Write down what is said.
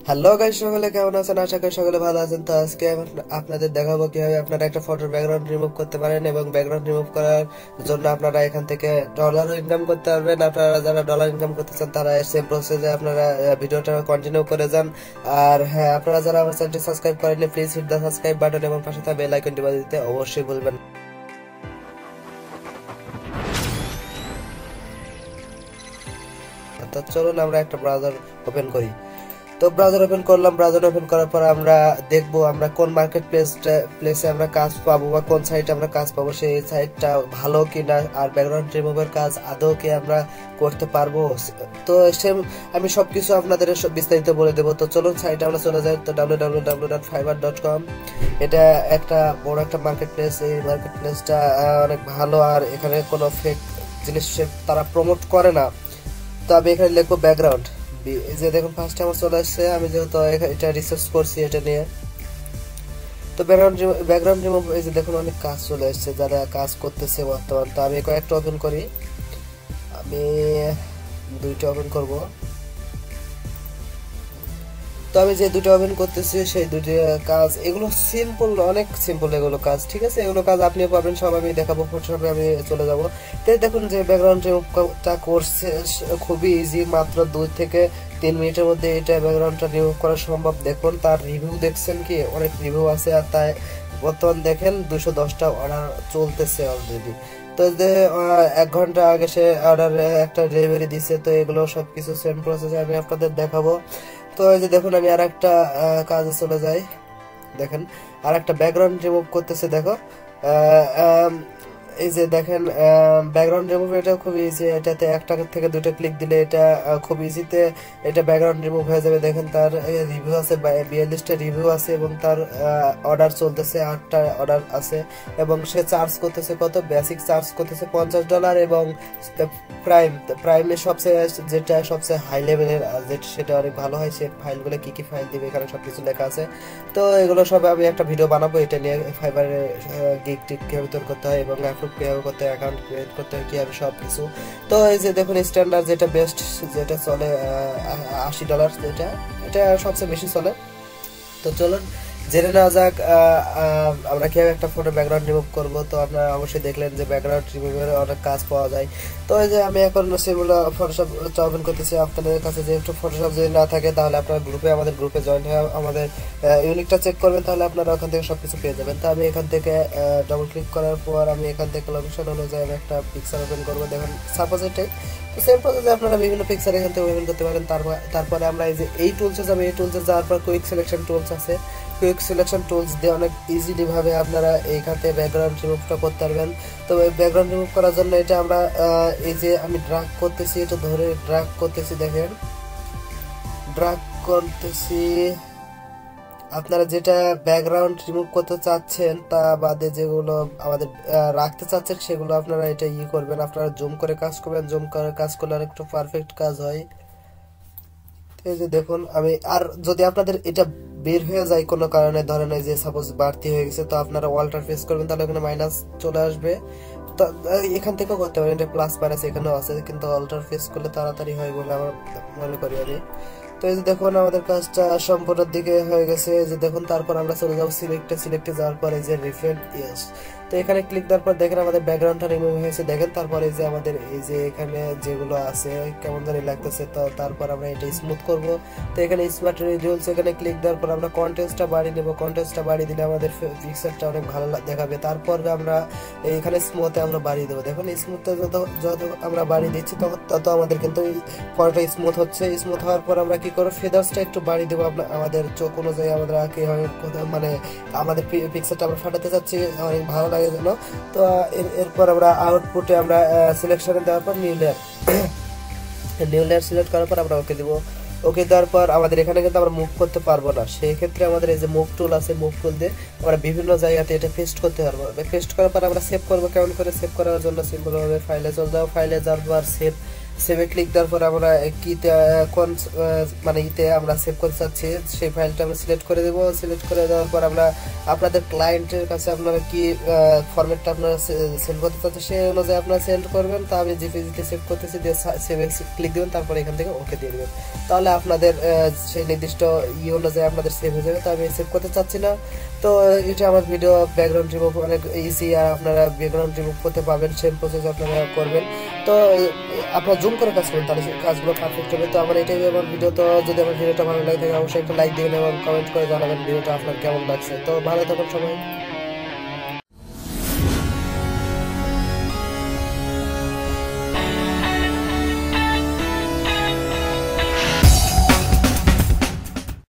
Hello guys, সকলে কেমন আছেন? আশা করি সকলে ভালো আছেন। তো আজকে আপনাদের দেখাবো কিভাবে আপনারা একটা ফটোর ব্যাকগ্রাউন্ড রিমুভ করতে পারেন এবং ব্যাকগ্রাউন্ড রিমুভ করার জন্য আপনারা এখান থেকে ডলারও ইনকাম করতে পারবেন। আপনারা যারা ডলার ইনকাম করতে চান তারা সেম প্রসেসে আপনারা ভিডিওটা কন্টিনিউ করে যান। আর হ্যাঁ, আপনারা যারা আমার চ্যানেলটি সাবস্ক্রাইব করেননি, please hit the subscribe button এবং পাশে থাকা বেল আইকনটি বাজিয়ে দিতে অবশ্যই ভুলবেন। তো চলুন আমরা একটা ব্রাউজার ওপেন করি। তো ব্রাউজার ওপেন করলাম। ব্রাউজার ওপেন করার পর আমরা দেখবো আমরা কোন মার্কেট প্লেসে আমরা কাজ পাবো বা কোন সাইটে আমরা কাজ পাবো, সেই সাইটটা ভালো কিনা আর ব্যাকগ্রাউন্ড রিমুভের কাজ আদৌ কি আমরা করতে পারবো। তো আমি সবকিছু আপনাদের বিস্তারিত বলে দেবো। তো চলুন সাইটে আমরা চলে যাই। তো www.fiverr.com এটা একটা বড় একটা মার্কেট প্লেস। এই মার্কেট প্লেসটা অনেক ভালো আর এখানে কোনো ফেক জিনিস তারা প্রমোট করে না। তো আমি এখানে লিখবো ব্যাকগ্রাউন্ড। এই যে দেখুন ফার্স্ট আমার চলে আসছে। আমি যেহেতু এটা রিসার্চ করছি এটা নিয়ে, তো ব্যাকগ্রাউন্ড রিমুভ এই যে দেখুন অনেক কাজ চলে আসছে যারা কাজ করতেছে বর্তমান। তো আমি কয়েকটা ওপেন করি, আমি দুইটা ওপেন করব। তো আমি যে দুটো ওপেন করতেছি সেই দুটো কাজ এগুলো সিম্পল, অনেক সিম্পল এগুলো কাজ, ঠিক আছে? এগুলো কাজ আপনিও পাবেন, সব আমি দেখাবো। ফটোশপে আমি চলে যাব। তো দেখুন যে ব্যাকগ্রাউন্ড রিমুভটা করছে খুবই ইজি, মাত্র 2 থেকে 3 মিনিটের মধ্যে এটা ব্যাকগ্রাউন্ডটা রিমুভ করা সম্ভব। দেখুন তার রিভিউ দেখছেন কি, অনেক রিভিউ আছে। আর তাই বর্তমান দেখেন 210টা অর্ডার চলতেছে অলরেডি। তো যে 1 ঘন্টা আগে সে অর্ডার একটা ডেলিভারি দিছে। তো এগুলো সবকিছু সেম প্রসেসে আমি আপনাদের দেখাবো। তো এই যে দেখুন আমি আর একটা কাজে চলে যাই। দেখেন আর একটা ব্যাকগ্রাউন্ড রিমুভ করতেছে। দেখো এই যে দেখেন ব্যাকগ্রাউন্ড রিমুভ, এটা খুব ইজি। এটাতে একটা থেকে দুটো ক্লিক দিলে এটা খুব ইজিতে এটা ব্যাকগ্রাউন্ড রিমুভ হয়ে যাবে। দেখেন তার রিভিউ আছে, 42টা রিভিউ আছে এবং তার অর্ডার চলতেছে, 8টা অর্ডার আছে এবং সে চার্জ করতেছে কত? বেসিক চার্জ করতেছে $50 এবং প্রাইমের সবচেয়ে যেটা সবচেয়ে হাই লেভেলের সেটা অনেক ভালো হয়। সে ফাইলগুলো কি কি ফাইল দিবে এখানে সবকিছু লেখা আছে। তো এগুলো সব আমি একটা ভিডিও বানাবো এটা নিয়ে, ফাইবারে গিগ টিক কিভাবে তৈরি করতে হয় এবং অ্যাপ্রুভ কিভাবে করতে হয়, অ্যাকাউন্ট ক্রিয়েট করতে হয় কিভাবে, সব কিছু। তো এই যে দেখুন স্ট্যান্ডার্ড যেটা বেস্ট যেটা চলে $80, এটা সবচেয়ে বেশি চলে। তো চলুন জেনে নেওয়া যাক আমরা কিভাবে একটা ফটো ব্যাকগ্রাউন্ড রিমুভ করব। তো আপনারা অবশ্যই দেখলেন যে ব্যাকগ্রাউন্ড রিমুভের অনেক কাজ পাওয়া যায়। তো এই যে আমি এখন সেগুলো ফটোশপ ওপেন করতেছি। আপনাদের কাছে যেহেতু ফটোশপ যদি না থাকে তাহলে আপনারা আমাদের গ্রুপে জয়েন হয়ে আমাদের ইউনিকটা চেক করবেন, তাহলে আপনারা ওখান থেকে সবকিছু পেয়ে যাবেন। তো আমি এখান থেকে ডবল ক্লিক করার পর আমি এখান থেকে লোকেশন অনুযায়ী আমি একটা পিকচার ওপেন করবো। দেখুন সাপোজ এটাই সেম প্রসেসে আপনারা বিভিন্ন পিকচার এখান থেকে ওপেন করতে পারেন। তারপরে আমরা এই যে এই টুলসে যাবো। এই টুলসে যাওয়ার পর কুইক সিলেকশন টুলস আছে। কুইক সিলেকশন টুলস দিয়ে অনেক ইজিলি ভাবে আপনারা এইখানে ব্যাকগ্রাউন্ড রিমুভটা করতে পারবেন। তো এই ব্যাকগ্রাউন্ড রিমুভ করার জন্য এটা আমরা এই যে আমি ড্র্যাগ করতেছি, এটা ধরে ড্র্যাগ করতেছি। দেখেন ড্র্যাগ করতেছি। আপনারা যেটা ব্যাকগ্রাউন্ড রিমুভ করতে চাচ্ছেন তা বাদে যেগুলো আমাদের রাখতে চাচ্ছেন সেগুলো আপনারা এটা করবেন। আপনারা জুম করে কাজ করবেন, জুম করে কাজ করলে অনেকটা পারফেক্ট কাজ হয়। এই যে দেখুন আমি আর যদি আপনাদের এটা বের হয়ে যায় কোনো কারণে, ধরেন এই যে সাপোজ বাড়তি হয়ে গেছে, তো আপনারা ওয়ালটার প্রেস করবেন, তাহলে এখানে মাইনাস চলে আসবে। তো এখান থেকেও করতে পারেন, এটা প্লাস মাইনাস এখানেও আছে, কিন্তু ওয়ালটার প্রেস করলে তাড়াতাড়ি হয় বলে আমার মনে করি আমি। তো এই যে দেখুন আমাদের কাজটা সম্পূর্ণের দিকে হয়ে গেছে। এই যে দেখুন তারপর আমরা চলে যাবো সিলেক্টে যাওয়ার পর এই যে রিফ্রেন্ড ইয়েস, তো এখানে ক্লিক দেওয়ার পর দেখেন আমাদের ব্যাকগ্রাউন্ডটা রিমুভ হয়েছে। দেখেন তারপরে এই যে আমাদের এই যে এখানে যেগুলো আছে কেমন জানি লাগতেছে। তো তারপর আমরা এটা স্মুথ করব। তো এখানে স্মার্ট রিডিউস এখানে ক্লিক দেওয়ার পর আমরা কন্টেস্টটা বাড়িয়ে দেবো। কন্টেস্টটা বাড়িয়ে দিলে আমাদের পিকচারটা অনেক ভালো দেখাবে। তারপর আমরা এখানে স্মুথে আমরা বাড়িয়ে দেবো। দেখুন স্মুথটা যত আমরা বাড়িয়ে দিচ্ছি তত আমাদের কিন্তু ফটোটা স্মুথ হচ্ছে। স্মুথ হওয়ার পর আমরা কি করবো, ফেদার্সটা একটু বাড়িয়ে দেবো। আমাদের চোখ অনুযায়ী আমাদের মানে আমাদের পিকচারটা আমরা ফাটাতে চাচ্ছি অনেক ভালো লাগে যেন। তো এরপর আমরা আউটপুটে আমরা সিলেকশনে দেওয়ার পর নিউ লেয়ার সিলেক্ট করার পর আমরা ওকে দিব। ওকে দেওয়ার পর আমাদের এখানে কিন্তু আমরা মুভ করতে পারবো না, সেই ক্ষেত্রে আমাদের এই যে মুভ টুল আছে, মুভ টুল দিয়ে আমরা বিভিন্ন জায়গাতে এটা পেস্ট করতে পারবো। পেস্ট করার পর আমরা সেভ করবো। কেমন করে সেভ করার জন্য সিম্পল ভাবে ফাইলে চলে যাও। ফাইলে যাওয়ার পর সেভ সেভে ক্লিক দেওয়ার পর আমরা কিতে কোন মানে ইতে আমরা সেভ করতে চাচ্ছি সেই ফাইলটা আমরা সিলেক্ট করে দেব। সিলেক্ট করে দেওয়ার পর আমরা আপনাদের ক্লায়েন্টের কাছে আপনারা কি ফরম্যাটটা আপনারা সেন্ড করতে চাচ্ছেন সেই অনুযায়ী আপনারা সেন্ড করবেন। তো আমি জিপিজিতে সেভ করতেছি, দিয়ে সেভে ক্লিক দেবেন, তারপর এখান থেকে ওকে দিয়ে দেবেন। তাহলে আপনাদের সেই নির্দিষ্ট অনুযায়ী আপনাদের সেভ হয়ে যাবে। তো আমি সেভ করতে চাচ্ছি না। তো এটা আমার ভিডিও ব্যাকগ্রাউন্ড রিমুভ অনেক ইজি, আর আপনারা ব্যাকগ্রাউন্ড রিমুভ করতে পারবেন, সেম প্রসেস আপনারা করবেন। তো আপনারা জুম করে কাজ করবেন, তাহলে কাজগুলো পারফেক্ট হবে। তো আমার এটাই আমার ভিডিও। তো যদি আমার ভিডিওটা ভালো লাগে থাকে অবশ্যই একটা লাইক দিবেন এবং কমেন্ট করে জানাবেন ভিডিওটা আপনার কেমন লাগছে। তো ভালো থাকুন সবাই।